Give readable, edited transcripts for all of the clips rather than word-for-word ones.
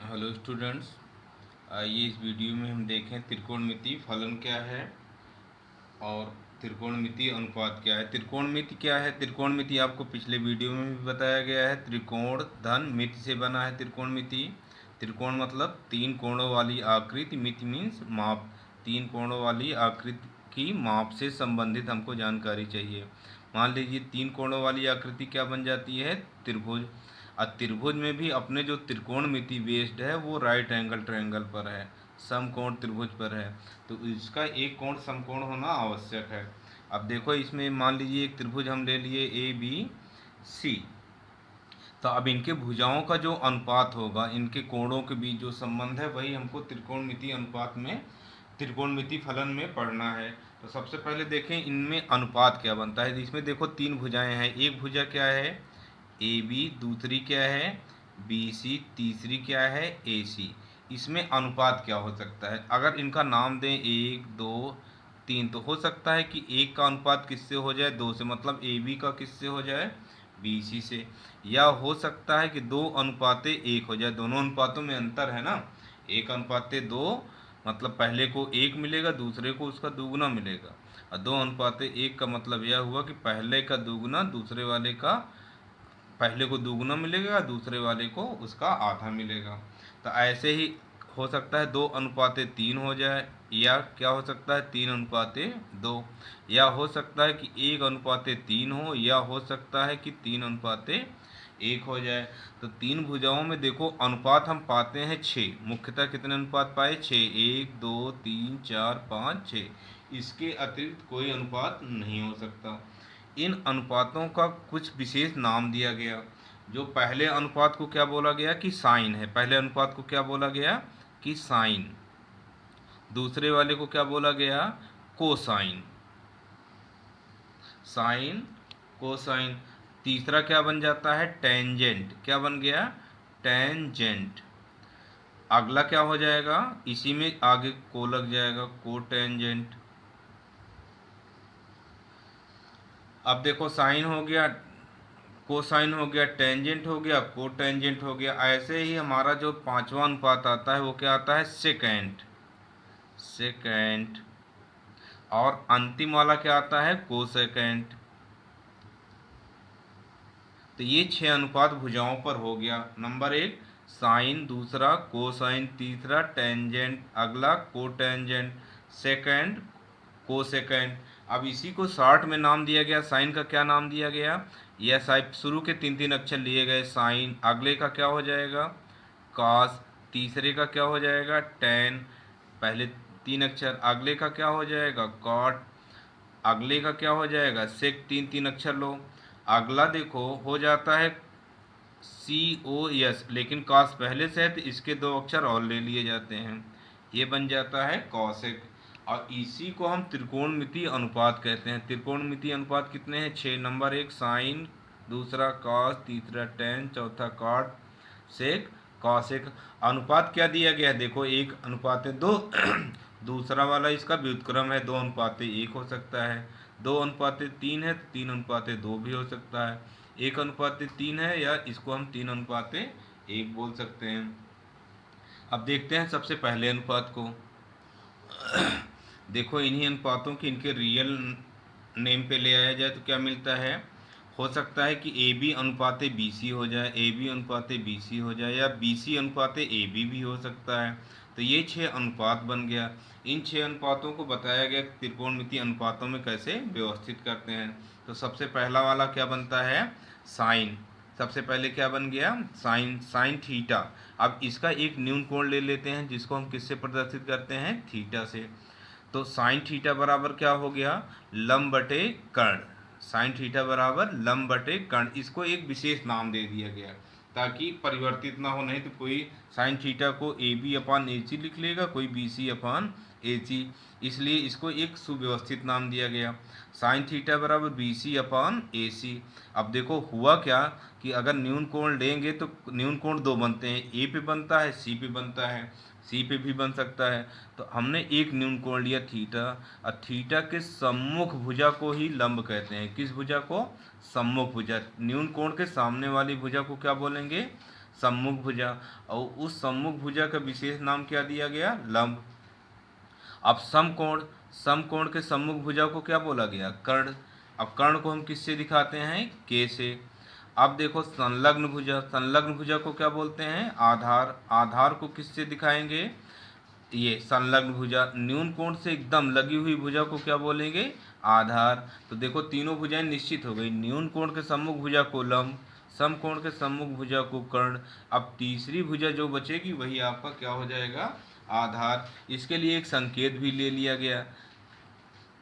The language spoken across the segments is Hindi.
हेलो स्टूडेंट्स, आइए इस वीडियो में हम देखें त्रिकोणमिति फलन क्या है और त्रिकोणमिति अनुपात क्या है। त्रिकोणमिति क्या है? त्रिकोणमिति आपको पिछले वीडियो में भी बताया गया है। त्रिकोण धन मिति से बना है त्रिकोणमिति। त्रिकोण मतलब तीन कोणों वाली आकृति, मिति मीन्स माप। तीन कोणों वाली आकृति की माप से संबंधित हमको जानकारी चाहिए। मान लीजिए तीन कोणों वाली आकृति क्या बन जाती है? त्रिभुज। और त्रिभुज में भी अपने जो त्रिकोणमिति बेस्ड है वो राइट एंगल ट्रायंगल पर है, समकोण त्रिभुज पर है। तो इसका एक कोण समकोण होना आवश्यक है। अब देखो, इसमें मान लीजिए एक त्रिभुज हम ले लिए ए बी सी। तो अब इनके भुजाओं का जो अनुपात होगा, इनके कोणों के बीच जो संबंध है, वही हमको त्रिकोणमिति अनुपात में, त्रिकोणमिति फलन में पढ़ना है। तो सबसे पहले देखें इनमें अनुपात क्या बनता है। इसमें देखो तीन भुजाएं हैं। एक भुजा क्या है? A B. दूसरी क्या है? B C. तीसरी क्या है? ए सी। इसमें अनुपात क्या हो सकता है? अगर इनका नाम दें एक दो तीन, तो हो सकता है कि एक का अनुपात किससे हो जाए? दो से, मतलब ए बी का किससे हो जाए? बी सी से। या हो सकता है कि दो अनुपाते एक हो जाए। दोनों अनुपातों में अंतर है ना। एक अनुपाते दो मतलब पहले को एक मिलेगा, दूसरे को उसका दुगुना मिलेगा। और दो अनुपाते एक का मतलब यह हुआ कि पहले का दुगुना दूसरे वाले का, पहले को दुगुना मिलेगा, दूसरे वाले को उसका आधा मिलेगा। तो ऐसे ही हो सकता है दो अनुपाते तीन हो जाए, या क्या हो सकता है तीन अनुपाते दो, या हो सकता है कि एक अनुपाते तीन हो, या हो सकता है कि तीन अनुपाते एक हो जाए। तो तीन भुजाओं में देखो अनुपात हम पाते हैं छः। मुख्यतः कितने अनुपात पाए? छः। एक दो तीन चार पाँच छः। इसके अतिरिक्त कोई अनुपात नहीं हो सकता। इन अनुपातों का कुछ विशेष नाम दिया गया। जो पहले अनुपात को क्या बोला गया? कि साइन है। पहले अनुपात को क्या बोला गया? कि साइन। दूसरे वाले को क्या बोला गया? कोसाइन। Sine, cosine. तीसरा क्या बन जाता है? टेंजेंट। क्या बन गया? टेंजेंट। अगला क्या हो जाएगा? इसी में आगे को लग जाएगा, कोटेंजेंट। अब देखो साइन हो गया, कोसाइन हो गया, टेंजेंट हो गया, कोटेंजेंट हो गया। ऐसे ही हमारा जो पांचवा अनुपात आता है वो क्या आता है? सेकेंट। सेकेंट। और अंतिम वाला क्या आता है? कोसेकेंट। तो ये छह अनुपात भुजाओं पर हो गया। नंबर एक साइन, दूसरा कोसाइन, तीसरा टेंजेंट, अगला कोटेंजेंट, सेकेंड कोसेकेंड। अब इसी को शॉर्ट में नाम दिया गया। साइन का क्या नाम दिया गया? यह साइड शुरू के तीन तीन अक्षर लिए गए साइन। अगले का क्या हो जाएगा? कॉस। तीसरे का क्या हो जाएगा? टेन। पहले तीन अक्षर। अगले का क्या हो जाएगा? कॉट। अगले का क्या हो जाएगा? सेक। तीन तीन अक्षर लो। अगला देखो हो जाता है सी ओ एस, लेकिन कॉस पहले से है तो इसके दो अक्षर और ले लिए जाते हैं। ये बन जाता है कॉसेक। और इसी को हम त्रिकोणमिति अनुपात कहते हैं। त्रिकोणमिति अनुपात कितने हैं? छः। नंबर एक साइन, दूसरा कॉस, तीसरा टेन, चौथा कॉट, सेक, कॉसेक। अनुपात क्या दिया गया है? देखो एक अनुपात दो दूसरा वाला इसका व्युत्क्रम है, दो अनुपात एक हो सकता है। दो अनुपात तीन है तो तीन अनुपात दो भी हो सकता है। एक अनुपात तीन है, या इसको हम तीन अनुपात एक बोल सकते हैं। अब देखते हैं सबसे पहले अनुपात को। देखो इन्हीं अनुपातों की इनके रियल नेम पे ले आया जाए तो क्या मिलता है? हो सकता है कि ए बी अनुपाते बी सी हो जाए, ए बी अनुपाते बी सी हो जाए, या बी सी अनुपाते ए बी भी हो सकता है। तो ये छः अनुपात बन गया। इन छः अनुपातों को बताया गया कि त्रिकोणमिति अनुपातों में कैसे व्यवस्थित करते हैं। तो सबसे पहला वाला क्या बनता है? साइन। सबसे पहले क्या बन गया? साइन। Sine theta. अब इसका एक न्यून कोण ले लेते हैं जिसको हम किससे प्रदर्शित करते हैं? थीटा से। तो साइन थीटा बराबर क्या हो गया? लंब बटे कर्ण। साइन थीटा बराबर लंब बटे कर्ण। इसको एक विशेष नाम दे दिया गया ताकि परिवर्तित ना हो। नहीं तो कोई साइन थीटा को ए बी अपान ए सी लिख लेगा, कोई बी सी अपान ए सी। इसलिए इसको एक सुव्यवस्थित नाम दिया गया। साइन थीटा बराबर बी सी अपान ए सी। अब देखो हुआ क्या कि अगर न्यून कोण लेंगे तो न्यून कोण दो बनते हैं। ए पे बनता है, सी पे बनता है, सी पे भी बन सकता है। तो हमने एक न्यून कोण लिया थीटा, और थीटा के सम्मुख भुजा को ही लंब कहते हैं। किस भुजा को? सम्मुख भुजा। न्यून कोण के सामने वाली भुजा को क्या बोलेंगे? सम्मुख भुजा, और उस सम्मुख भुजा का विशेष नाम क्या दिया गया? लंब। अब समकोण के सम्मुख भुजा को क्या बोला गया? कर्ण। अब कर्ण को हम किससे दिखाते हैं? के से। अब देखो संलग्न भुजा को क्या बोलते हैं? आधार। आधार को किससे दिखाएंगे? ये संलग्न भुजा। न्यून कोण से एकदम लगी हुई भुजा को क्या बोलेंगे? आधार। तो देखो तीनों भुजाएं निश्चित हो गई। न्यून कोण के सम्मुख भुजा को लंब, समकोण के सम्मुख भुजा को कर्ण। अब तीसरी भुजा जो बचेगी वही आपका क्या हो जाएगा? आधार। इसके लिए एक संकेत भी ले लिया गया।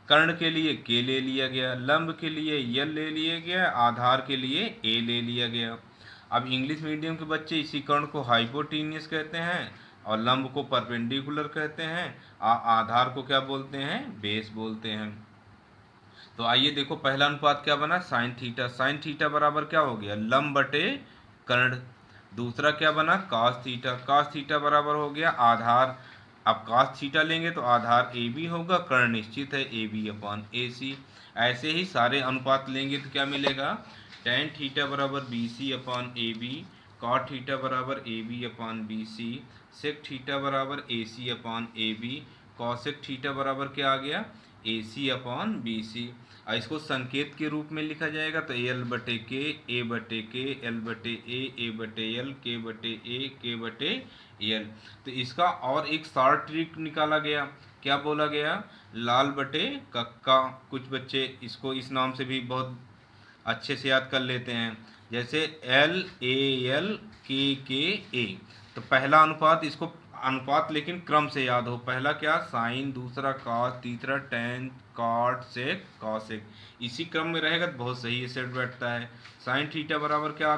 कर्ण के लिए के ले लिया गया, लंब के लिए यल ले लिया गया, आधार के लिए ए ले लिया गया। अब इंग्लिश मीडियम के बच्चे इसी कर्ण को हाइपोटेनियस कहते हैं और लंब को परपेंडिकुलर कहते हैं, आधार को क्या बोलते हैं? बेस बोलते हैं। तो आइए देखो पहला अनुपात क्या बना? Sine theta. साइन थीटा बराबर क्या हो गया? लंब बटे कर्ण। दूसरा क्या बना? Cos theta. कॉस थीटा बराबर हो गया आधार। अब कॉस थीटा लेंगे तो आधार ए बी होगा, कर्ण निश्चित है ए बी अपॉन ए सी। ऐसे ही सारे अनुपात लेंगे तो क्या मिलेगा? टेन थीटा बराबर B C upon A B, cot theta बराबर A B upon B C, sec theta बराबर A C upon A B, cosec theta बराबर क्या आ गया? A C upon B C. इसको संकेत के रूप में लिखा जाएगा तो एल बटे के, ए बटे के, एल बटे ए बटे एल, के बटे ए, के बटे एल। तो इसका और एक शॉर्ट ट्रिक निकाला गया। क्या बोला गया? लाल बटे कक्का। कुछ बच्चे इसको इस नाम से भी बहुत अच्छे से याद कर लेते हैं, जैसे एल ए एल के ए। तो पहला अनुपात, इसको अनुपात लेकिन क्रम से याद हो। पहला क्या? साइन, दूसरा कॉस, तीसरा टेन, कॉट, सेक, कॉसेक। इसी क्रम में रहेगा तो बहुत सही सेट बैठता है। साइन थीटा बराबर क्या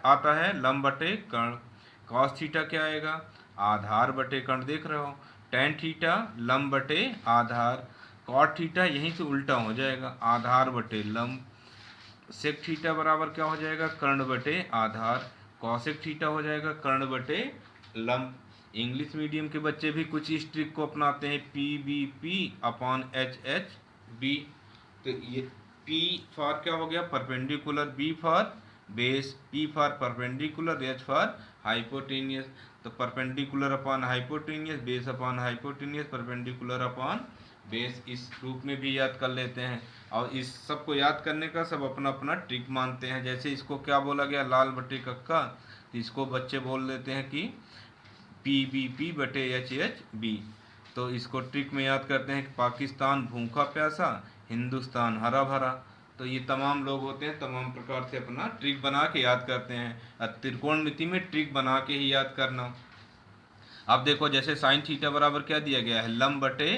आता है लंब बटे कर्ण। कॉस थीटा क्या आएगा? आधार बटे कर्ण। देख रहे हो, टेन थीटा लंब बटे आधार, कॉट थीटा यहीं से उल्टा हो जाएगा, आधार बटे लंब। सेक थीटा बराबर क्या हो जाएगा? कर्ण बटे आधार। कॉसेक थीटा हो जाएगा कर्ण बटे लंब। इंग्लिश मीडियम के बच्चे भी कुछ इस ट्रिक को अपनाते हैं, P B P upon H H B. तो ये पी फॉर क्या हो गया? Perpendicular, B for base, P for perpendicular, H for hypotenuse. तो perpendicular upon hypotenuse, base upon hypotenuse, perpendicular upon base, इस रूप में भी याद कर लेते हैं। और इस सब को याद करने का सब अपना अपना ट्रिक मानते हैं। जैसे इसको क्या बोला गया? लाल बटे कक्का। तो इसको बच्चे बोल देते हैं कि पी बी पी बटे एच एच बी। तो इसको ट्रिक में याद करते हैं कि पाकिस्तान भूखा प्यासा, हिंदुस्तान हरा भरा। तो ये तमाम लोग होते हैं, तमाम प्रकार से अपना ट्रिक बना के याद करते हैं। त्रिकोणमिति में ट्रिक बना के ही याद करना। अब देखो जैसे साइन थीटा बराबर क्या दिया गया है? लंब बटे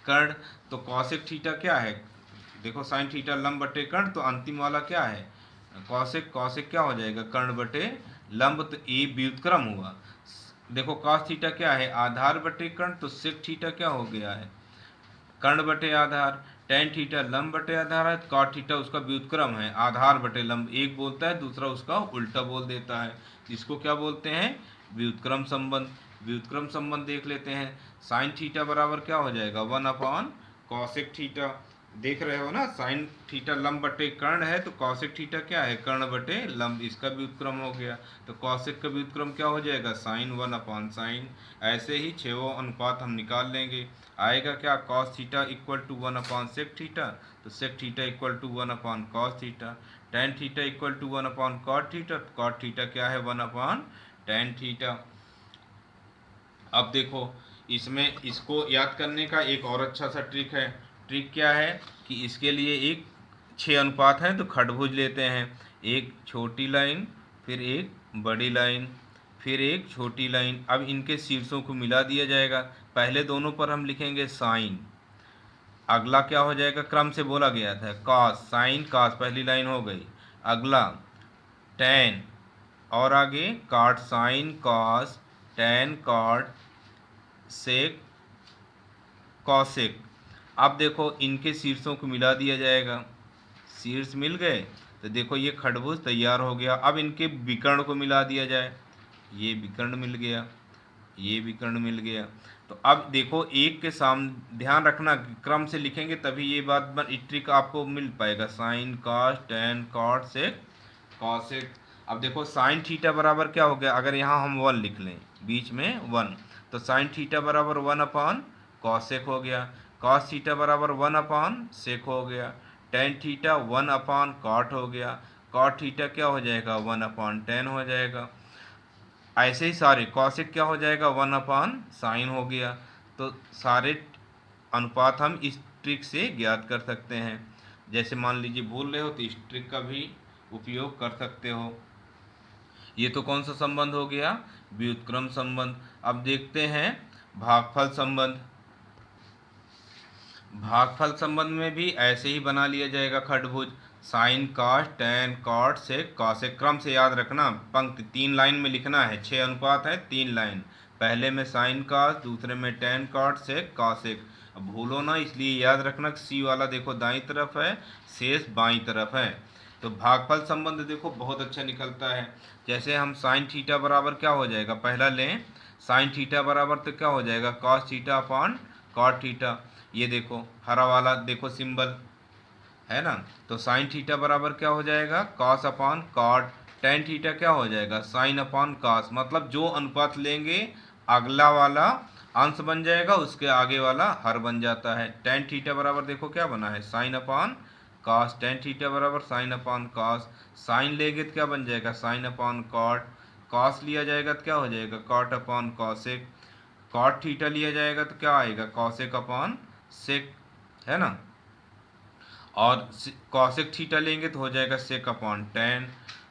कर्ण। तो कॉसेक थीटा क्या है? देखो साइन थीटा लंब बटे कर्ण, तो अंतिम वाला क्या है? कॉसेक। कॉसेक क्या हो जाएगा? कर्ण बटे लंब। तो ए व्युत्क्रम हुआ। देखो कॉस थीटा क्या है? आधार बटे कर्ण। तो सेक थीटा क्या हो गया है? कर्ण बटे आधार। टेन थीटा लंब बटे आधार है, कॉट थीटा उसका व्युत्क्रम है, आधार बटे लंब। एक बोलता है, दूसरा उसका उल्टा बोल देता है। इसको क्या बोलते हैं? व्युत्क्रम संबंध। व्युत्क्रम संबंध देख लेते हैं। साइन थीटा बराबर क्या हो जाएगा? 1 अपॉन कॉसेक थीटा। देख रहे हो ना, साइन थीटा लंब बटे कर्ण है, तो कॉसेक थीटा क्या है? कर्ण बटे लंब, इसका व्युत्क्रम हो गया। तो कॉसेक का व्युत्क्रम क्या हो जाएगा? Sine 1 upon sine. ऐसे ही छेवों अनुपात हम निकाल लेंगे। आएगा क्या? Cos theta equal to 1 upon sec theta, तो sec theta equal to 1 upon cos theta. Tan theta equal to 1 upon cot theta, cot theta क्या है? 1 अपॉन टेन थीटा। अब देखो इसमें इसको याद करने का एक और अच्छा सा ट्रिक है। ट्रिक क्या है कि इसके लिए एक 6 अनुपात हैं, तो खडभुज लेते हैं। एक छोटी लाइन, फिर एक बड़ी लाइन, फिर एक छोटी लाइन। अब इनके शीर्षों को मिला दिया जाएगा। पहले दोनों पर हम लिखेंगे साइन, अगला क्या हो जाएगा? क्रम से बोला गया था, कॉस, साइन कॉस, पहली लाइन हो गई। अगला टेन, और आगे cot, sine cos, tan cot, sec cosec. अब देखो इनके शीर्षों को मिला दिया जाएगा। शीर्ष मिल गए तो देखो ये खडभुज तैयार हो गया। अब इनके विकर्ण को मिला दिया जाए। ये विकर्ण मिल गया, ये विकर्ण मिल गया। तो अब देखो एक के सामने ध्यान रखना, क्रम से लिखेंगे तभी ये बात ट्रिक आपको मिल पाएगा। Sine cos, tan cot, sec cosec. अब देखो साइन थीटा बराबर क्या हो गया, अगर यहाँ हम 1 लिख लें बीच में 1, तो साइन थीटा बराबर 1 अपॉन कॉसेक हो गया, कॉस थीटा बराबर 1 अपॉन सेक हो गया, टेन थीटा 1 अपॉन कॉट हो गया, कॉट थीटा क्या हो जाएगा 1 अपॉन टेन हो जाएगा। ऐसे ही सारे कॉसेक क्या हो जाएगा 1 अपॉन साइन हो गया। तो सारे अनुपात हम इस ट्रिक से ज्ञात कर सकते हैं। जैसे मान लीजिए भूल रहे हो तो इस ट्रिक का भी उपयोग कर सकते हो। ये तो कौन सा संबंध हो गया, व्युत्क्रम संबंध। अब देखते हैं भागफल संबंध। भागफल संबंध में भी ऐसे ही बना लिया जाएगा खडभुज, sine cos tan cot sec cosec. क्रम से याद रखना, पंक्ति 3 लाइन में लिखना है, 6 अनुपात है 3 लाइन, पहले में साइन कॉस, दूसरे में टेन कॉट सेक कॉसेक। अब भूलो ना, इसलिए याद रखना सी वाला देखो दाईं तरफ है, शेष बाईं तरफ है। तो भागफल संबंध देखो बहुत अच्छा निकलता है। जैसे हम साइन थीटा बराबर क्या हो जाएगा, पहला लें साइन थीटा बराबर तो क्या हो जाएगा cos theta upon cot theta. ये देखो हरा वाला देखो सिंबल है ना, तो साइन थीटा बराबर क्या हो जाएगा cos upon cot, tan theta क्या हो जाएगा साइन अपॉन कॉस। मतलब जो अनुपात लेंगे अगला वाला अंश बन जाएगा, उसके आगे वाला हर बन जाता है। टेन थीटा बराबर देखो क्या बना है sine upon cos, ten theta बराबर साइन अपॉन कॉस, साइन लेंगे तो क्या बन जाएगा साइन अपॉन कॉट, कॉस लिया जाएगा तो क्या हो जाएगा cot upon cosec, cot theta लिया जाएगा तो क्या आएगा कॉसेक अपॉन सेक, है ना। और कॉसेक थीटा लेंगे तो हो जाएगा सेक अपॉन टेन,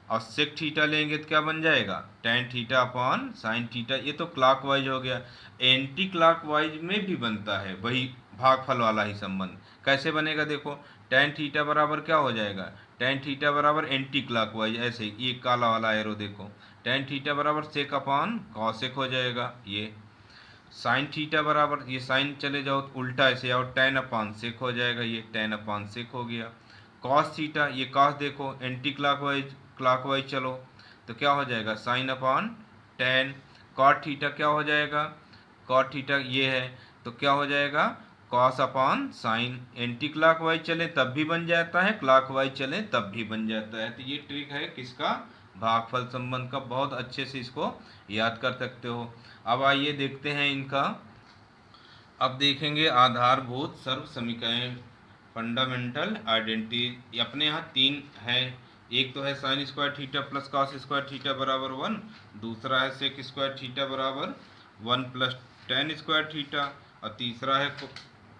और सेक थीटा लेंगे तो क्या बन जाएगा tan theta upon sine theta. ये तो क्लॉकवाइज हो गया। एंटी क्लॉकवाइज में भी बनता है वही भागफल वाला ही संबंध। कैसे बनेगा देखो, टेन थीटा बराबर क्या हो जाएगा टेन थीटा बराबर एंटी क्लॉकवाइज, ऐसे ये काला वाला एरो देखो, टेन थीटा बराबर सेक अपॉन कॉसेक हो जाएगा। ये साइन थीटा बराबर, ये साइन चले जाओ तो उल्टा ऐसे आओ, टेन अपान सेक हो जाएगा, ये टेन अपान सेक हो गया। कॉस थीटा, ये कॉस देखो एंटी क्लॉकवाइज क्लॉकवाइज चलो तो क्या हो जाएगा साइन अपान टेन। कॉट थीटा क्या हो जाएगा, कॉट थीटा ये है तो क्या हो जाएगा कॉस अपान साइन। एंटी क्लॉकवाइज चले तब भी बन जाता है, क्लॉकवाइज चले तब भी बन जाता है। तो ये ट्रिक है किसका, भागफल संबंध का। बहुत अच्छे से इसको याद कर सकते हो। अब आइए देखते हैं इनका। अब देखेंगे आधारभूत सर्व समीकरण, फंडामेंटल आइडेंटिटी। अपने यहाँ 3 है, एक तो है sign square theta plus cos square theta बराबर 1, दूसरा है सेक स्क्वायर थीटा बराबर 1 प्लस टेन स्क्वायर थीटा, और तीसरा है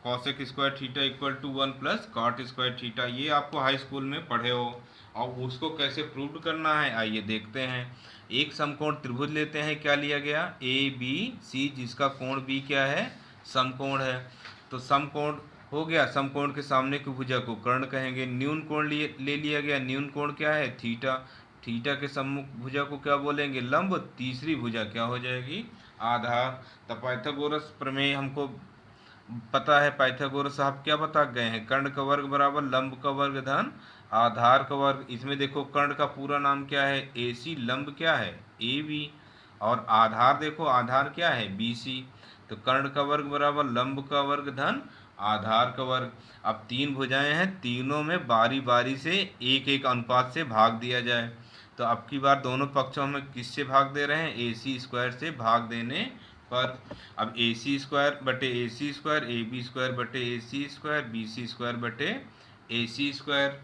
cosec square theta equal to 1 plus cot square theta. ये आपको हाई स्कूल में पढ़े हो। और उसको कैसे प्रूव करना है आइए देखते हैं। एक समकोण त्रिभुज लेते हैं, क्या लिया गया ए बी सी, जिसका कोण बी क्या है समकोण है। तो समकोण हो गया, समकोण के सामने की भुजा को कर्ण कहेंगे। न्यून कोण ले लिया गया, न्यून कोण क्या है थीटा, थीटा के सम्मुख भुजा को क्या बोलेंगे लंब, तीसरी भुजा क्या हो जाएगी आधार। तो पाइथागोरस प्रमेय हमको पता है, पाइथागोरस साहब क्या बता गए हैं, कर्ण का वर्ग बराबर लंब का वर्ग धन आधार का वर्ग। इसमें देखो कर्ण का पूरा नाम क्या है ए सी, लंब क्या है ए बी, और आधार देखो आधार क्या है बी सी। तो कर्ण का वर्ग बराबर लंब का वर्ग धन आधार का वर्ग। अब 3 भुजाएं हैं, तीनों में बारी बारी से एक एक अनुपात से भाग दिया जाए। तो अब की बार दोनों पक्षों में किससे भाग दे रहे हैं ए सी स्क्वायर से भाग देने पर। अब ए सी स्क्वायर बटे ए सी स्क्वायर, ए बी स्क्वायर बटे ए सी स्क्वायर, बी सी स्क्वायर बटे ए सी स्क्वायर।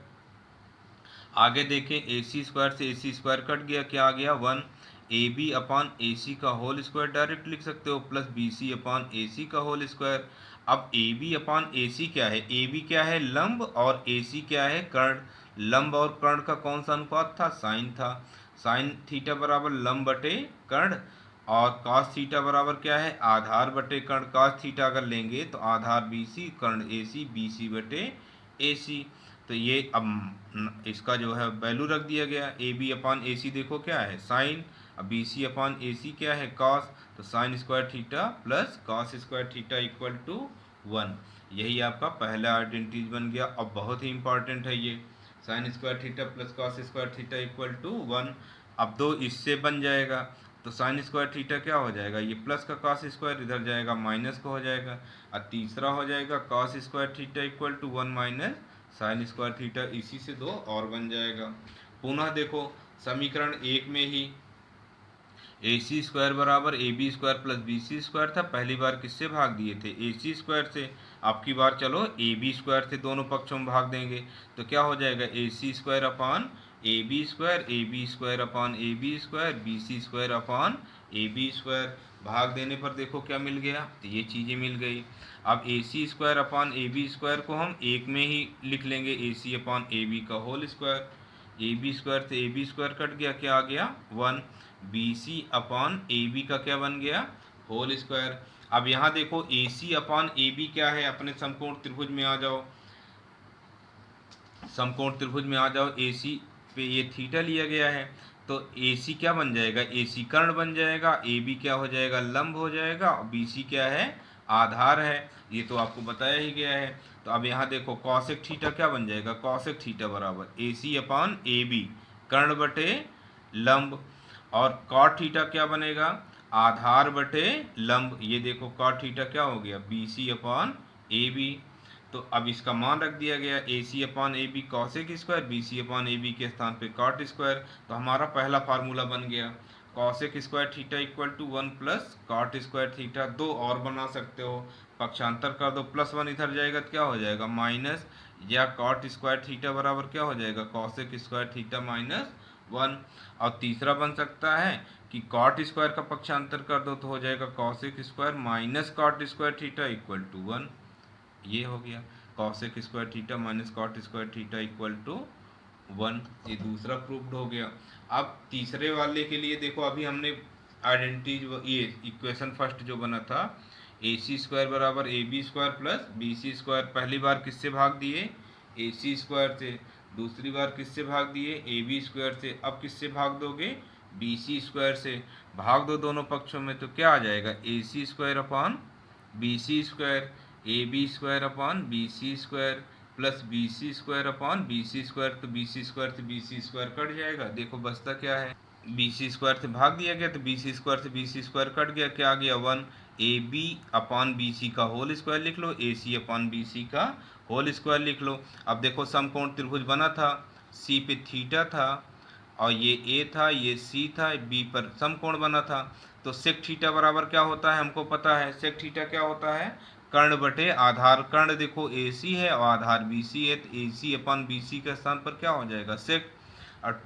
आगे देखें ए सी स्क्वायर से ए सी स्क्वायर कट गया, क्या आ गया 1। ए बी अपान ए सी का होल स्क्वायर डायरेक्ट लिख सकते हो, प्लस बी सी अपान ए सी का होल स्क्वायर। अब ए बी अपान ए सी क्या है, ए बी क्या है लंब और ए सी क्या है कर्ण। लंब और कर्ण का कौन सा अनुपात था साइन था, साइन थीटा बराबर लंब बटे कर्ण, और cos थीटा बराबर क्या है आधार बटे कर्ण। cos थीटा अगर लेंगे तो आधार बी सी कर्ण ए सी, बी सी बटे ए सी। तो ये अब इसका जो है वैल्यू रख दिया गया, ए बी अपान ए सी देखो क्या है साइन, अब बी सी अपान ए सी क्या है कॉस। तो sine square theta plus cos square theta equal to 1। यही आपका पहला आइडेंटिटी बन गया। अब बहुत ही इंपॉर्टेंट है ये, sine square theta plus cos square theta equal to 1। अब 2 इससे बन जाएगा, तो साइन स्क्वायर थीटा क्या हो जाएगा, ये प्लस का कॉस स्क्वायर इधर जाएगा माइनस का हो जाएगा, और तीसरा हो जाएगा cos square theta equal to 1 minus sine square theta. इसी से 2 और बन जाएगा। पुनः देखो समीकरण 1 में ही AC स्क्वायर बराबर AB square plus BC square था, पहली बार किससे भाग दिए थे, AC स्क्वायर से। अब की बार चलो AB स्क्वायर से दोनों पक्षों में भाग देंगे, तो क्या हो जाएगा, AC square upon AB square, AB square upon AB square, BC square upon AB square. भाग देने पर देखो क्या मिल गया, तो ये चीज़ें मिल गई। अब AC square upon AB square को हम एक में ही लिख लेंगे, AC अपॉन AB का होल स्क्वायर। AB स्क्वायर से AB स्क्वायर कट गया, क्या आ गया 1। BC अपॉन AB का क्या बन गया, होल स्क्वायर। अब यहाँ देखो AC अपॉन AB क्या है, अपने समकोण त्रिभुज में आ जाओ, समकोण त्रिभुज में आ जाओ। AC पे ये थीटा लिया गया है, तो AC क्या बन जाएगा, AC कर्ण बन जाएगा, AB क्या हो जाएगा, लंब हो जाएगा, और BC क्या है, आधार है। ये तो आपको बताया ही गया है। तो अब यहाँ देखो कॉसेक थीटा क्या बन जाएगा, कॉसेक थीटा बराबर AC अपॉन AB, कर्ण बटे लंब, और कॉट थीटा क्या बनेगा, आधार बटे लंब। ये देखो कॉट थीटा क्या हो गया, BC अपॉन AB। तो अब इसका मान रख दिया गया, AC upon AB cosec square, BC upon AB के स्थान पे कॉट स्क्वायर। तो हमारा पहला फार्मूला बन गया, cosec square theta equal to 1 plus cot square theta. दो और बना सकते हो, पक्षांतर कर दो, +1 इधर जाएगा तो क्या हो जाएगा माइनस, या कॉट स्क्वायर थीटा बराबर क्या हो जाएगा, कॉसेक स्क्वायर थीटा -1। और तीसरा बन सकता है कि कॉट स्क्वायर का पक्षांतर कर दो तो हो जाएगा cosec square minus cot square theta equal to 1। ये हो गया cosec square theta minus cot square theta equal to 1। ये दूसरा प्रूफ्ड हो गया। अब तीसरे वाले के लिए देखो, अभी हमने आइडेंटिटी, ये इक्वेशन फर्स्ट जो बना था, AC स्क्वायर बराबर AB square plus BC square, पहली बार किससे भाग दिए, AC स्क्वायर से, दूसरी बार किससे भाग दिए, AB स्क्वायर से, अब किससे भाग दोगे, BC स्क्वायर से। भाग दो दोनों पक्षों में, तो क्या आ जाएगा, AC square upon BC square, AB square upon BC square plus BC square upon BC square. तो BC स्क्वायर से BC स्क्वायर कट जाएगा, देखो बचता क्या है, BC स्क्वायर से भाग दिया गया तो BC स्क्वायर से BC स्क्वायर कट गया, क्या आ गया 1। AB अपॉन BC का होल स्क्वायर लिख लो, AC अपॉन BC का होल स्क्वायर लिख लो। अब देखो समकोण त्रिभुज बना था, C पे थीटा था, और ये A था, ये C था, B पर समकोण बना था। तो सेक थीटा बराबर क्या होता है, हमको पता है, सेक थीटा क्या होता है, कर्ण बटे आधार। कर्ण देखो AC है और आधार BC है, तो AC अपॉन BC के स्थान पर क्या हो जाएगा, सेक। और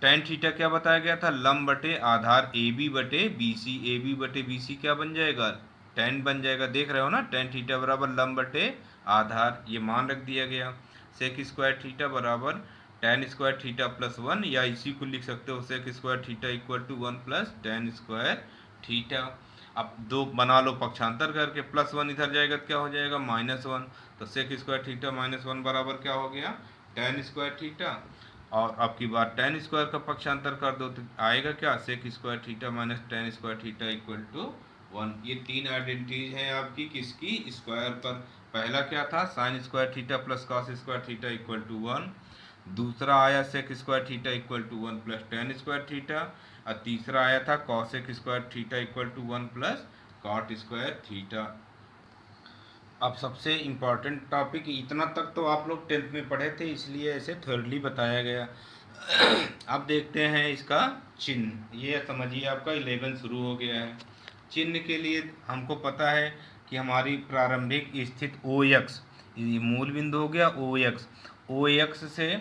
टेन थीटा क्या बताया गया था, लंब बटे आधार AB बटे BC, AB बटे BC क्या बन जाएगा, टेन बन जाएगा। देख रहे हो ना, टेन थीटा बराबर लंब बटे आधार, ये मान रख दिया गया। सेक स्क्वायर थीटा बराबर टेन स्क्वायर थीटा प्लस 1, या इसी को लिख सकते हो sec square theta equal to 1 plus tan square theta. अब दो बना लो पक्षांतर करके, +1 इधर जाएगा तो क्या हो जाएगा -1। तो सेक स्क्वायर थीटा -1 बराबर क्या हो गया, टेन स्क्वायर थीटा। और अब की बार टेन स्क्वायर का पक्षांतर कर दो तो आएगा क्या, sec square theta minus tan square theta equal to 1। ये तीन आइडेंटिटीज हैं आपकी किसकी, स्क्वायर पर। पहला क्या था, sine square theta plus cos square theta equal to 1। दूसरा आया sec square theta equal to 1 plus tan square theta. और तीसरा आया था cosec square theta equal to 1 plus cot square theta. अब सबसे इम्पॉर्टेंट टॉपिक, इतना तक तो आप लोग 10th में पढ़े थे, इसलिए ऐसे थर्डली बताया गया। अब देखते हैं इसका चिन्ह। ये समझिए आपका 11 शुरू हो गया है। चिन्ह के लिए हमको पता है कि हमारी प्रारंभिक स्थिति OX, ये मूल बिंदु हो गया OX। OX से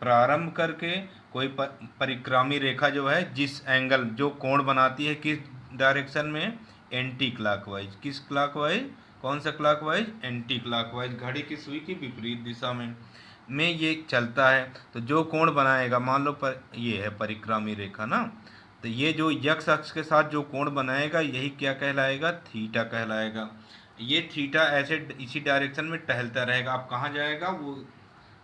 प्रारंभ करके कोई परिक्रामी रेखा जो है, जिस एंगल जो कोण बनाती है, किस डायरेक्शन में, एंटी क्लॉकवाइज। किस क्लॉकवाइज, कौन सा क्लॉकवाइज, एंटी क्लॉकवाइज, घड़ी की सुई की विपरीत दिशा में ये चलता है। तो जो कोण बनाएगा, मान लो ये है परिक्रामी रेखा ना, तो ये जो x अक्ष के साथ जो कोण बनाएगा यही क्या कहलाएगा, थीटा कहलाएगा। ये थीटा ऐसे इसी डायरेक्शन में टहलता रहेगा। अब कहाँ जाएगा वो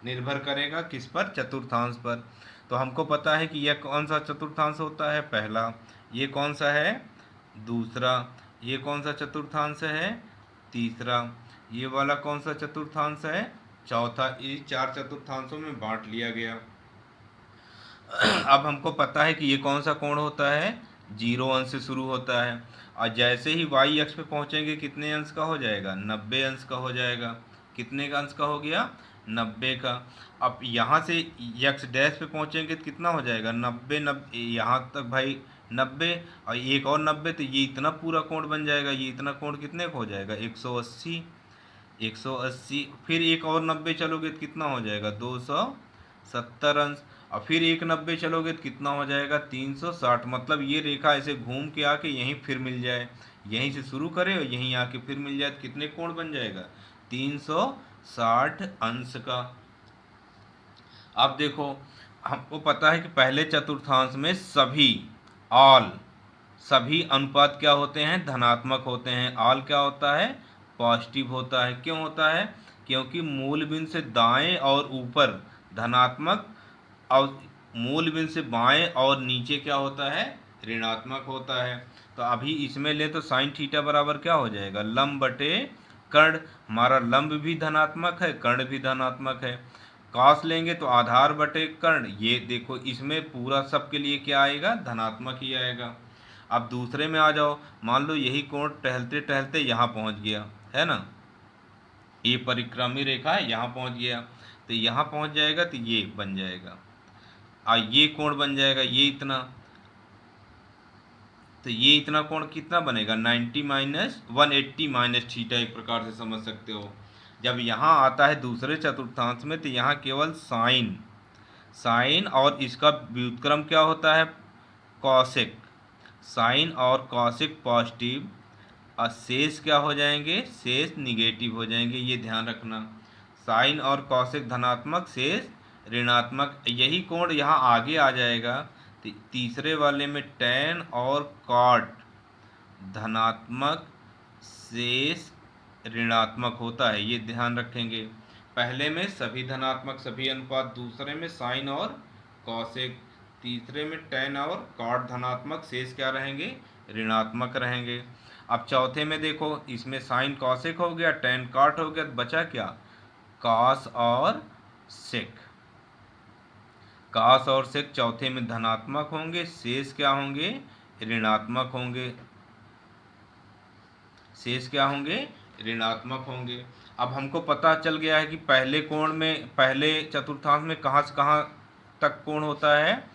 निर्भर करेगा किस पर, चतुर्थांश पर। तो हमको पता है कि यह कौन सा चतुर्थांश होता है, पहला। ये कौन सा है, दूसरा। ये कौन सा चतुर्थांश है, तीसरा। ये वाला कौन सा चतुर्थांश है, चौथा। इस चार चतुर्थांशों में बांट लिया गया। अब हमको पता है कि ये कौन सा कोण होता है, 0 अंश से शुरू होता है, और जैसे ही y अक्ष पे पहुंचेंगे कितने अंश का हो जाएगा, 90 अंश का हो जाएगा। कितने का अंश का हो गया, 90 का। अब यहाँ से यक्स डैश पे पहुँचेंगे तो कितना हो जाएगा, 90 90 यहाँ तक भाई 90, और एक और 90, तो ये इतना पूरा कोण बन जाएगा। ये इतना कोण कितने का हो जाएगा, 180। 180 फिर एक और 90 चलोगे तो कितना हो जाएगा, 270 अंश। और फिर एक 90 चलोगे तो कितना हो जाएगा, 360। मतलब ये रेखा ऐसे घूम के आके यहीं फिर मिल जाए, यहीं से शुरू करे और यहीं आके फिर मिल जाए, तो कितने कोण बन जाएगा, 360 अंश का। अब देखो, हमको पता है कि पहले चतुर्थांश में सभी अनुपात क्या होते हैं, धनात्मक होते हैं। ऑल क्या होता है, पॉजिटिव होता है। क्यों होता है, क्योंकि मूल बिंदु से दाएं और ऊपर धनात्मक, और मूल बिंदु से बाएं और नीचे क्या होता है, ऋणात्मक होता है। तो अभी इसमें ले तो साइन थीटा बराबर क्या हो जाएगा, लंब बटे कर्ण। हमारा लंब भी धनात्मक है, कर्ण भी धनात्मक है। कॉस लेंगे तो आधार बटे कर्ण। ये देखो इसमें पूरा सबके लिए क्या आएगा, धनात्मक ही आएगा। अब दूसरे में आ जाओ, मान लो यही कोण टहलते टहलते यहाँ पहुँच गया है ना, ये परिक्रमी रेखा है, यहाँ पहुँच गया, तो यहाँ पहुँच जाएगा तो ये बन जाएगा, ये कोण बन जाएगा ये इतना। तो ये इतना कोण कितना बनेगा, 90 माइनस 180 माइनस थीटा, एक प्रकार से समझ सकते हो। जब यहाँ आता है दूसरे चतुर्थांश में तो यहाँ केवल साइन और इसका व्युत्क्रम क्या होता है, कॉसेक। साइन और कॉसेक पॉजिटिव, और शेष क्या हो जाएंगे, शेष निगेटिव हो जाएंगे, ये ध्यान रखना। साइन और कॉसेक धनात्मक, शेष ऋणात्मक। यही कोण यहाँ आगे आ जाएगा, तीसरे वाले में टैन और कॉट धनात्मक, शेष ऋणात्मक होता है, ये ध्यान रखेंगे। पहले में सभी धनात्मक सभी अनुपात, दूसरे में साइन और कॉसेक, तीसरे में टैन और कॉट धनात्मक, शेष क्या रहेंगे, ऋणात्मक रहेंगे। अब चौथे में देखो, इसमें साइन कॉसेक हो गया, टैन कॉट हो गया, तो बचा क्या, कॉस और सेक। कॉस और सेक चौथे में धनात्मक होंगे, शेष क्या होंगे, ऋणात्मक होंगे, शेष क्या होंगे, ऋणात्मक होंगे। अब हमको पता चल गया है कि पहले कोण में, पहले चतुर्थांश में कहाँ से कहाँ तक कोण होता है,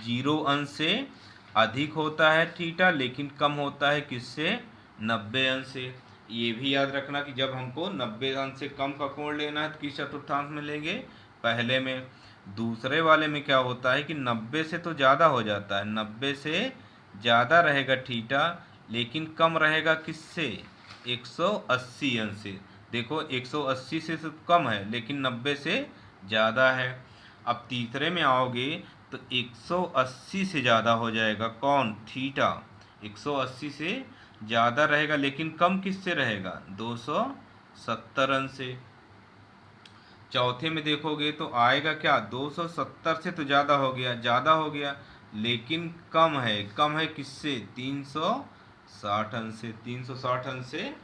0 अंश से अधिक होता है थीटा, लेकिन कम होता है किससे, 90 अंश से। ये भी याद रखना कि जब हमको 90 अंश से कम का कोण लेना है तो किस चतुर्थांश में लेंगे, पहले में। दूसरे वाले में क्या होता है कि 90 से तो ज़्यादा हो जाता है, 90 से ज़्यादा रहेगा थीटा, लेकिन कम रहेगा किससे, 180 अंश से। देखो 180 से तो कम है, लेकिन 90 से ज़्यादा है। अब तीसरे में आओगे तो 180 से ज़्यादा हो जाएगा, कौन, थीटा। 180 से ज़्यादा रहेगा, लेकिन कम किससे रहेगा, 270 अंश से। चौथे में देखोगे तो आएगा क्या, 270 से तो ज़्यादा हो गया, लेकिन कम है किससे, 360 अंश से। 360 अंश से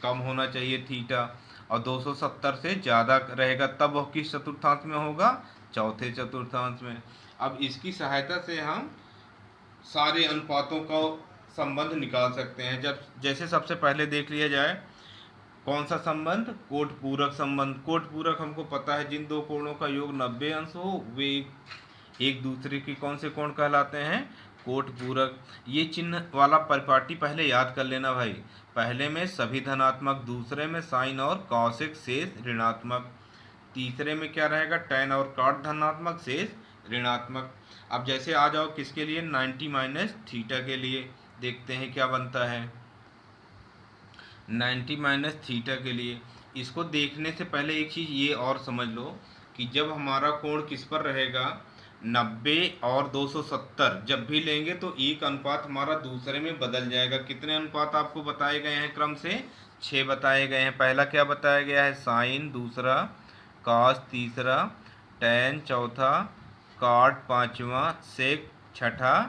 कम होना चाहिए थीटा, और 270 से ज़्यादा रहेगा, तब वह किस चतुर्थांश में होगा, चौथे चतुर्थांश में। अब इसकी सहायता से हम सारे अनुपातों का संबंध निकाल सकते हैं। जब जैसे सबसे पहले देख लिया जाए, कौन सा संबंध, कोट पूरक संबंध। कोट पूरक हमको पता है, जिन दो कोणों का योग 90 अंश हो वे एक दूसरे के कौन से कोण कहलाते हैं, कोट पूरक। ये चिन्ह वाला परिपाटी पहले याद कर लेना भाई। पहले में सभी धनात्मक, दूसरे में साइन और कॉसेक शेष ऋणात्मक, तीसरे में क्या रहेगा, टैन और कॉट धनात्मक शेष ऋणात्मक। अब जैसे आ जाओ किसके लिए, 90 माइनस थीटा के लिए, देखते हैं क्या बनता है। 90 माइनस थीटा के लिए, इसको देखने से पहले एक चीज़ ये और समझ लो कि जब हमारा कोण किस पर रहेगा, 90 और 270 जब भी लेंगे तो एक अनुपात हमारा दूसरे में बदल जाएगा। कितने अनुपात आपको बताए गए हैं क्रम से, 6 बताए गए हैं। पहला क्या बताया गया है, साइन, दूसरा कॉस, तीसरा टैन, चौथा कॉट, पांचवा सेक, छठा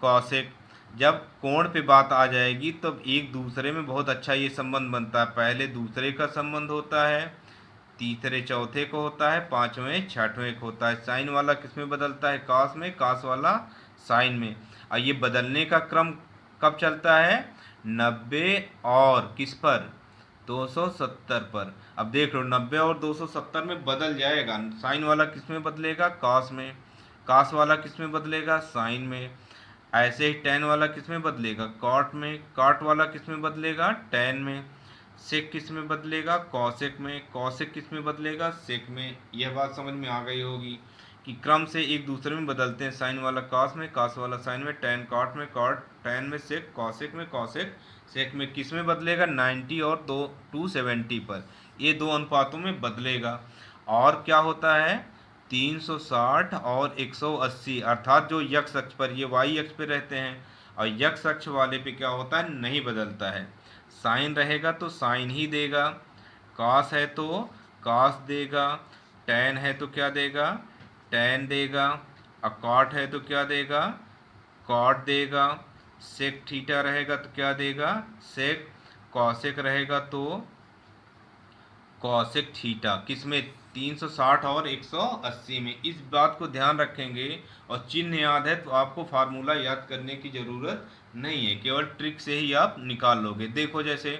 कॉसेक। जब कोण पे बात आ जाएगी तब एक दूसरे में बहुत अच्छा ये संबंध बनता है। पहले दूसरे का संबंध होता है, तीसरे चौथे को होता है, पांचवें छठवें को होता है। साइन वाला किस में बदलता है, कॉस में, कॉस वाला साइन में। और ये बदलने का क्रम कब चलता है, 90 और किस पर, 270 पर। अब देख लो 90 और 270 में बदल जाएगा। साइन वाला किस में बदलेगा? कॉस में। कॉस वाला किस में बदलेगा? साइन में। ऐसे ही टेन वाला किस में बदलेगा? कॉट में। कॉट वाला किस में बदलेगा? टेन में। सेक किस में बदलेगा? कॉसेक में। कॉसेक किस में बदलेगा? सेक में। यह बात समझ में आ गई होगी कि क्रम से एक दूसरे में बदलते हैं। साइन वाला कॉस में, कॉस वाला साइन में, टेन कॉट में, कॉट टेन में, सेक कॉसेक में, कॉसेक सेक में। किस में बदलेगा? 90 और 270 पर। ये दो अनुपातों में बदलेगा। और क्या होता है? 360 और 180, अर्थात जो यक्स अक्ष पर, ये वाई अक्ष पे रहते हैं, और यक्स अक्ष वाले पे क्या होता है? नहीं बदलता है। साइन रहेगा तो साइन ही देगा, कॉस है तो कॉस देगा, टेन है तो क्या देगा? टेन देगा, और कॉट है तो क्या देगा? कॉट देगा। सेक थीटा रहेगा तो क्या देगा? सेक। कॉसेक रहेगा तो कॉसेक थीटा। किसमें? 360 और 180 में। इस बात को ध्यान रखेंगे, और चिन्ह याद है तो आपको फार्मूला याद करने की ज़रूरत नहीं है, केवल ट्रिक से ही आप निकाल लोगे। देखो जैसे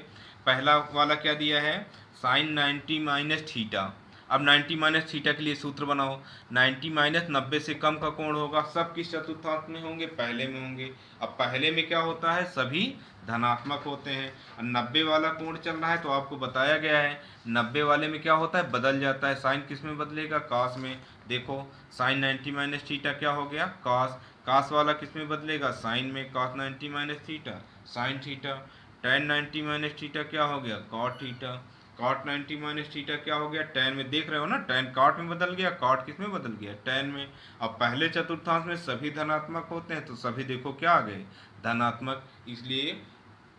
पहला वाला क्या दिया है? Sine 90 minus theta. अब 90 माइनस थीटा के लिए सूत्र बनाओ। 90 माइनस 90 से कम का कोण होगा। सब किस चतुर्थांश में होंगे? पहले में होंगे। अब पहले में क्या होता है? सभी धनात्मक होते हैं। और 90 वाला कोण चल रहा है तो आपको बताया गया है 90 वाले में क्या होता है? बदल जाता है। साइन किस में बदलेगा? कॉस में। देखो साइन 90 माइनस थीटा क्या हो गया? कॉस। कॉस वाला किस में बदलेगा? साइन में। Cos 90 minus theta sine theta. Tan 90 minus theta क्या हो गया? Cot theta. Cot 90 minus theta क्या हो गया? टेन में। देख रहे हो ना, टेन कॉट में बदल गया, कॉट किस में बदल गया? टेन में। अब पहले चतुर्थांश में सभी धनात्मक होते हैं तो सभी देखो क्या आ गए? धनात्मक। इसलिए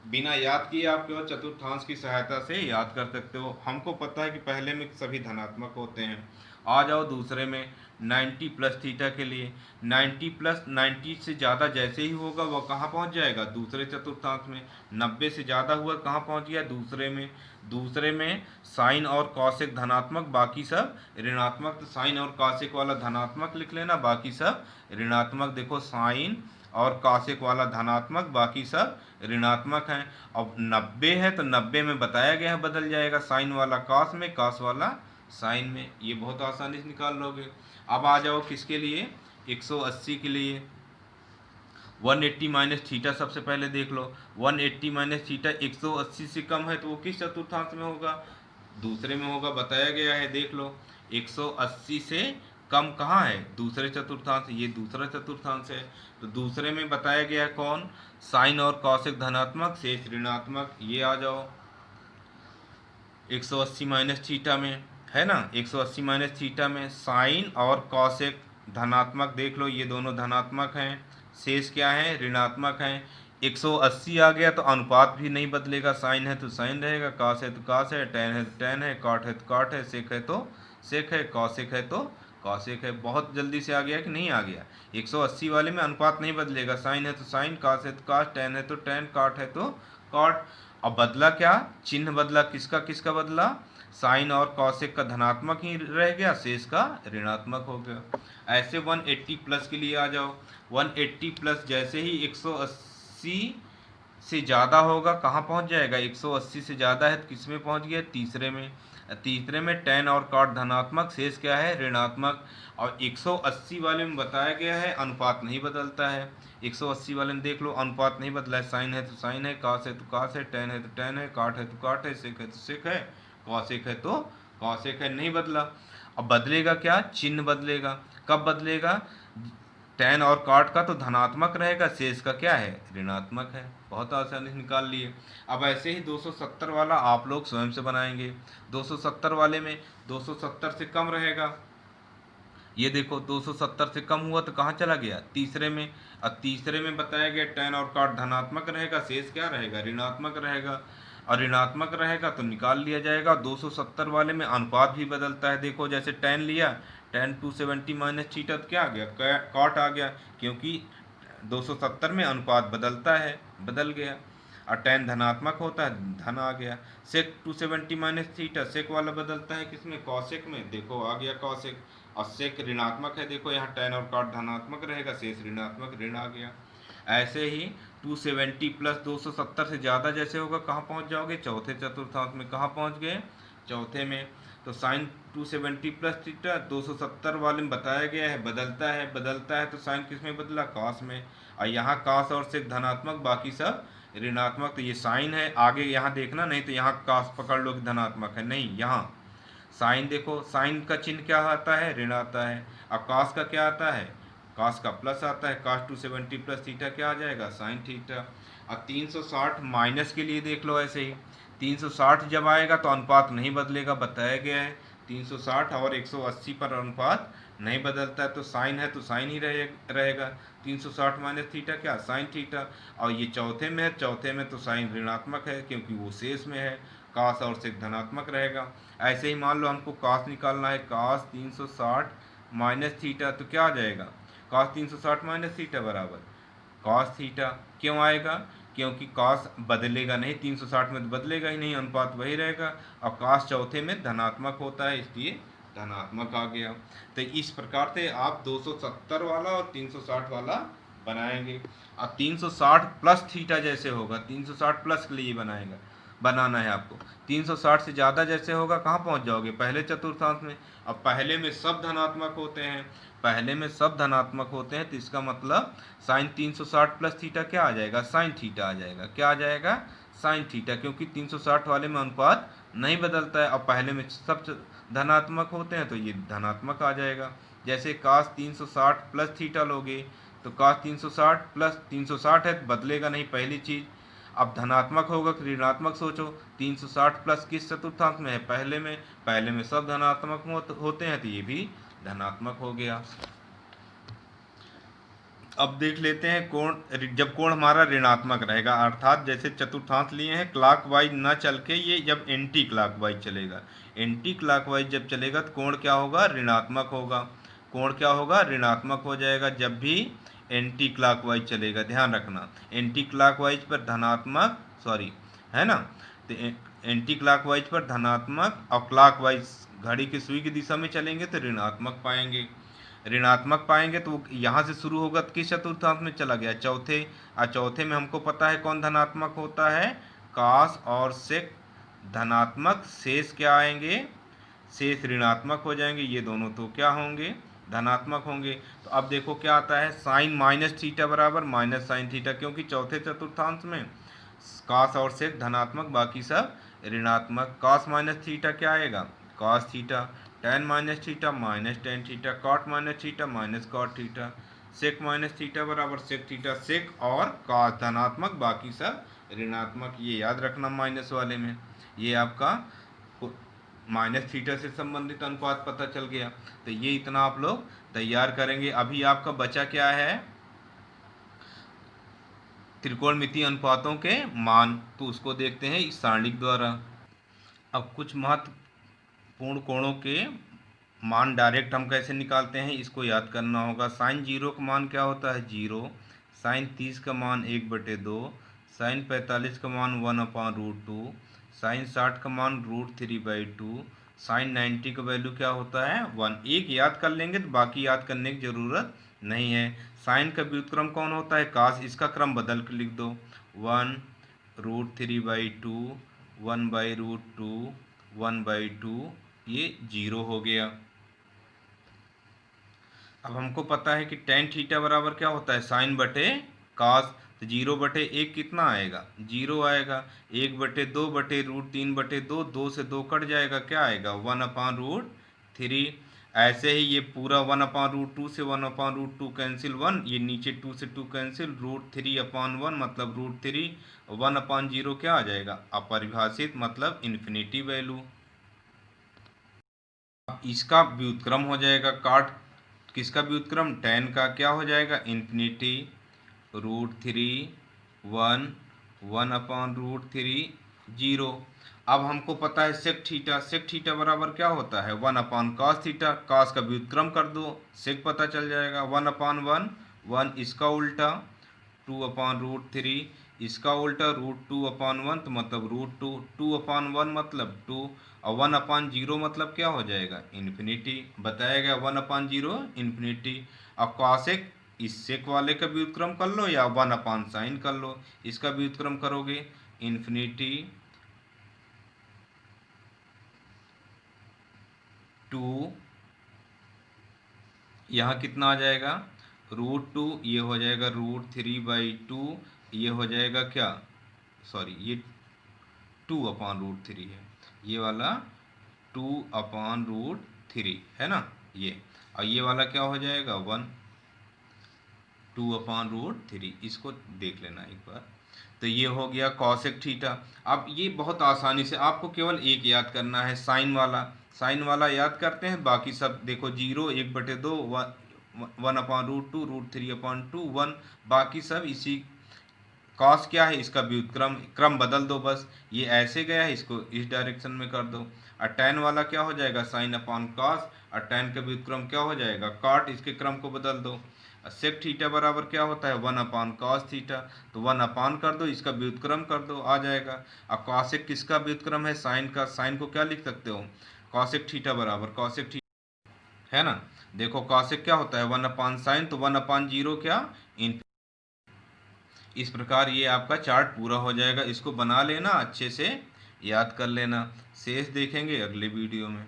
बिना याद किए आप केवल चतुर्थांश की सहायता से याद कर सकते हो। हमको पता है कि पहले में सभी धनात्मक होते हैं। आ जाओ दूसरे में 90 प्लस थीटा के लिए। 90 प्लस 90 से ज़्यादा जैसे ही होगा वह कहाँ पहुँच जाएगा? दूसरे चतुर्थांश में। 90 से ज़्यादा हुआ कहाँ पहुँच गया? दूसरे में। दूसरे में साइन और कॉसेक धनात्मक, बाकी सब ऋणात्मक। तो साइन और कॉसेक वाला धनात्मक लिख लेना, बाकी सब ऋणात्मक। देखो साइन और कॉसेक वाला धनात्मक, बाकी सब ऋणात्मक हैं। अब 90 है तो 90 में बताया गया है बदल जाएगा। साइन वाला कॉस में, कॉस वाला साइन में। ये बहुत आसानी से निकाल लोगे। अब आ जाओ किसके लिए? 180 के लिए। 180 माइनस थीटा सबसे पहले देख लो। 180 माइनस थीटा 180 से कम है तो वो किस चतुर्थांश में होगा? दूसरे में होगा, बताया गया है। देख लो 180 से कम कहाँ है? दूसरे चतुर्थांश। ये दूसरा चतुर्थांश है तो दूसरे में बताया गया है कौन? साइन और कॉसेक धनात्मक, शेष ऋणात्मक। ये आ जाओ 180 माइनस थीटा में, है ना। 180 माइनस थीटा में साइन और कॉसेक धनात्मक, देख लो ये दोनों धनात्मक हैं, शेष क्या है? ऋणात्मक हैं। 180 आ गया तो अनुपात भी नहीं बदलेगा। साइन है तो साइन रहेगा, कॉस है तो कॉस है, टेन है तो टेन है, कॉट है तो कॉट है, सेक है तो सेक है, कॉसेक है तो कॉसेक है। बहुत जल्दी से आ गया कि नहीं आ गया? 180 वाले में अनुपात नहीं बदलेगा। साइन है तो साइन, कॉस है तो कॉस, टेन है तो टेन, कॉट है तो कॉट। अब बदला क्या? चिन्ह बदला। किसका किसका बदला? साइन और कॉसेक का धनात्मक ही रह गया, शेष का ऋणात्मक हो गया। ऐसे 180 प्लस के लिए आ जाओ। 180 प्लस जैसे ही 180 से ज़्यादा होगा कहाँ पहुँच जाएगा? 180 से ज़्यादा है तो किस में पहुँच गया? तीसरे में। तीसरे में टेन और कॉट धनात्मक, शेष क्या है? ऋणात्मक। और 180 वाले में बताया गया है अनुपात नहीं बदलता है। 180 वाले में देख लो अनुपात नहीं बदला है। साइन है तो साइन है, कॉस है तो कॉस है, टेन है तो टेन है, कॉट है तो कॉट है, सेक है तो सेक है, कॉसेक है तो कॉसेक है। नहीं बदला। अब बदलेगा क्या? चिन्ह बदलेगा। कब बदलेगा? टेन और कॉट का तो धनात्मक रहेगा, शेष का क्या है? ऋणात्मक है। बहुत आसानी से निकाल लिए। अब ऐसे ही 270 वाला आप लोग स्वयं से बनाएंगे। 270 वाले में 270 से कम रहेगा। ये देखो 270 से कम हुआ तो कहाँ चला गया? तीसरे में। अब तीसरे में बताया गया टेन और कॉट धनात्मक रहेगा, शेष क्या रहेगा? ऋणात्मक रहेगा। और ऋणात्मक रहेगा तो निकाल लिया जाएगा। 270 वाले में अनुपात भी बदलता है। देखो जैसे टेन लिया, टेन 270 माइनस थीटा तो क्या आ गया? कॉट आ गया, क्योंकि 270 में अनुपात बदलता है, बदल गया। और टेन धनात्मक होता है, धन आ गया। सेक 270 माइनस थीटा, सेक वाला बदलता है किसमें? कॉसेक में। देखो आ गया कॉसेक। और सेक ऋणात्मक है, देखो यहाँ टेन और कॉट धनात्मक रहेगा, शेष ऋणात्मक, ऋण आ गया। ऐसे ही 270 प्लस 270 से ज़्यादा जैसे होगा कहाँ पहुँच जाओगे, चौथे चतुर्थांश में। कहाँ पहुँच गए, चौथे में। तो साइन 270 प्लस थीटा 270 वाले में बताया गया है, बदलता है तो साइन किस में बदला, कॉस में। और यहाँ कॉस और सेक धनात्मक, बाकी सब ऋणात्मक। तो ये साइन है, आगे यहाँ देखना, नहीं तो यहाँ कॉस पकड़ लो कि धनात्मक है, नहीं, यहाँ साइन देखो, साइन का चिन्ह क्या आता है, ऋण आता है। अब कॉस का क्या आता है, कॉस का प्लस आता है। कॉस 270 प्लस थीटा क्या आ जाएगा, साइन थीटा। अब 360 माइनस के लिए देख लो ऐसे ही, 360 जब आएगा तो अनुपात नहीं बदलेगा, बताया गया है। 360 और 180 पर अनुपात नहीं बदलता है, तो साइन है तो साइन ही रहेगा। 360 माइनस थीटा क्या, साइन थीटा। और ये चौथे में है, चौथे में तो साइन ऋणात्मक है क्योंकि वो शेष में है, कॉस और सेक धनात्मक रहेगा। ऐसे ही मान लो हमको कॉस निकालना है, कॉस 360 माइनस थीटा, तो क्या आ जाएगा, कॉस 360 माइनस थीटा बराबर कॉस थीटा। क्यों आएगा, क्योंकि कॉस बदलेगा नहीं, 360 में तो बदलेगा ही नहीं, अनुपात वही रहेगा। और कॉस चौथे में धनात्मक होता है, इसलिए धनात्मक आ गया। तो इस प्रकार से आप 270 वाला और 360 वाला बनाएंगे। अब 360 प्लस थीटा जैसे होगा, 360 प्लस के लिए बनाना है आपको। 360 से ज़्यादा जैसे होगा कहाँ पहुँच जाओगे, पहले चतुर्थांश में। अब पहले में सब धनात्मक होते हैं, तो इसका मतलब साइन 360 प्लस थीटा क्या आ जाएगा, साइन थीटा आ जाएगा। क्या आ जाएगा, साइन थीटा, क्योंकि 360 वाले में अनुपात नहीं बदलता है। अब पहले में सब धनात्मक होते हैं तो ये धनात्मक आ जाएगा। जैसे cos 360 प्लस थीटा लोगे तो cos 360 प्लस 360 है तो बदलेगा नहीं, पहली चीज़। अब धनात्मक होगा कि ऋणात्मक, सोचो 360 प्लस किस चतुर्थांश में है, पहले में सब धनात्मक होते हैं तो ये भी धनात्मक हो गया। अब देख लेते हैं कोण, जब कोण हमारा ऋणात्मक रहेगा, अर्थात जैसे चतुर्थांश लिए हैं क्लॉकवाइज ना चल के ये जब एंटी क्लॉकवाइज चलेगा, एंटी क्लॉकवाइज जब चलेगा तो कोण क्या होगा, ऋणात्मक होगा। कोण क्या होगा, ऋणात्मक हो जाएगा जब भी एंटी क्लॉकवाइज चलेगा। ध्यान रखना, एंटी क्लॉकवाइज पर धनात्मक, सॉरी, है ना, तो एंटी क्लॉकवाइज पर धनात्मक और क्लॉकवाइज घड़ी की सुई की दिशा में चलेंगे तो ऋणात्मक पाएंगे। तो यहाँ से शुरू होगा तो किस चतुर्थांश में चला गया, चौथे। और चौथे में हमको पता है कौन धनात्मक होता है, कॉस और सेक धनात्मक, शेष क्या आएंगे, शेष ऋणात्मक हो जाएंगे। ये दोनों तो क्या होंगे, धनात्मक होंगे। तो अब देखो क्या आता है, साइन माइनस थीटा बराबर माइनस साइन थीटा, क्योंकि चौथे चतुर्थांश में कॉस और सेक धनात्मक, बाकी सब ऋणात्मक। कॉस माइनस थीटा क्या आएगा, cos theta. Tan minus theta minus tan theta, cot minus theta minus cot theta, sec minus theta बराबर सेक थीटा। सेक और कॉस धनात्मक, बाकी सब ऋणात्मक। ये याद रखना, माइनस वाले में ये आपका माइनस थीटा से संबंधित अनुपात पता चल गया। तो ये इतना आप लोग तैयार करेंगे। अभी आपका बचा क्या है, त्रिकोणमितीय अनुपातों के मान, तो उसको देखते हैं इस सारणिक द्वारा। अब कुछ महत्वपूर्ण कोणों के मान डायरेक्ट हम कैसे निकालते हैं, इसको याद करना होगा। साइन 0 का मान क्या होता है, 0। साइन 30 का मान 1/2। साइन 45 का मान 1/√2। साइन 60 का मान √3/2। साइन 90 का वैल्यू क्या होता है, 1। एक याद कर लेंगे तो बाकी याद करने की ज़रूरत नहीं है। साइन का व्युत्क्रम कौन होता है, कास। इसका क्रम बदल कर लिख दो, 1√3/2, 1/√2, 1/2, ये 0 हो गया। अब हमको पता है कि टेन थीटा बराबर क्या होता है, साइन बटे कास। तो 0/1 कितना आएगा, 0 आएगा। 1/2/√3/2, 2 से 2 कट जाएगा, क्या आएगा, 1/√3। ऐसे ही ये पूरा 1/√2 से 1/√2 कैंसिल, 1, ये नीचे 2 से 2 कैंसिल, √3/1 मतलब √3। 1/0 क्या आ जाएगा, अपरिभाषित मतलब इन्फिनिटी वैल्यू। अब इसका व्युत्क्रम हो जाएगा, काट किसका व्युत्क्रम, टेन का, क्या हो जाएगा, इन्फिनिटी √3, 1, 1/√3, 0। अब हमको पता है सेक थीटा बराबर क्या होता है, 1/cos थीटा। cos का व्युत्क्रम कर दो, सेक पता चल जाएगा, 1/1, 1, इसका उल्टा 2/√3, इसका उल्टा √2/1, तो मतलब √2, 2/1 मतलब 2, और 1/0 मतलब क्या हो जाएगा, इन्फिनिटी। बताया गया 1/0 इन्फिनिटी। अब कॉसेक इस सेक वाले का व्युत्क्रम कर लो या 1/sin कर लो, इसका व्युत्क्रम करोगे इन्फिनिटी टू, यहाँ कितना आ जाएगा √2, ये हो जाएगा √3/2, ये हो जाएगा क्या, सॉरी ये 2/√3 है, ये वाला 2/√3 है ना ये, और ये वाला क्या हो जाएगा 2/√3, इसको देख लेना एक बार। तो ये हो गया कॉसेक थीटा। अब ये बहुत आसानी से आपको केवल एक याद करना है, साइन वाला याद करते हैं, बाकी सब देखो 0, 1/2, 1/√2, √3/2, 1, बाकी सब इसी। कॉस क्या है, इसका व्युत्क्रम, क्रम बदल दो बस, ये ऐसे गया है इसको इस डायरेक्शन में कर दो। और tan वाला क्या हो जाएगा sin/cos, और tan का व्युत्क्रम क्या हो जाएगा cot, इसके क्रम को बदल दो। सेक थीटा बराबर क्या होता है 1/cos थीटा, तो 1 कर दो, इसका व्युत्क्रम कर दो, आ जाएगा। अब कॉसेक किसका व्युत्क्रम है, साइन का, साइन को क्या लिख सकते हो कॉसेक थीटा बराबर कॉसेक थीटा, है ना। देखो कॉसेक क्या होता है 1/sin, तो 1/0 क्या इन। इस प्रकार ये आपका चार्ट पूरा हो जाएगा, इसको बना लेना अच्छे से, याद कर लेना। शेष देखेंगे अगले वीडियो में।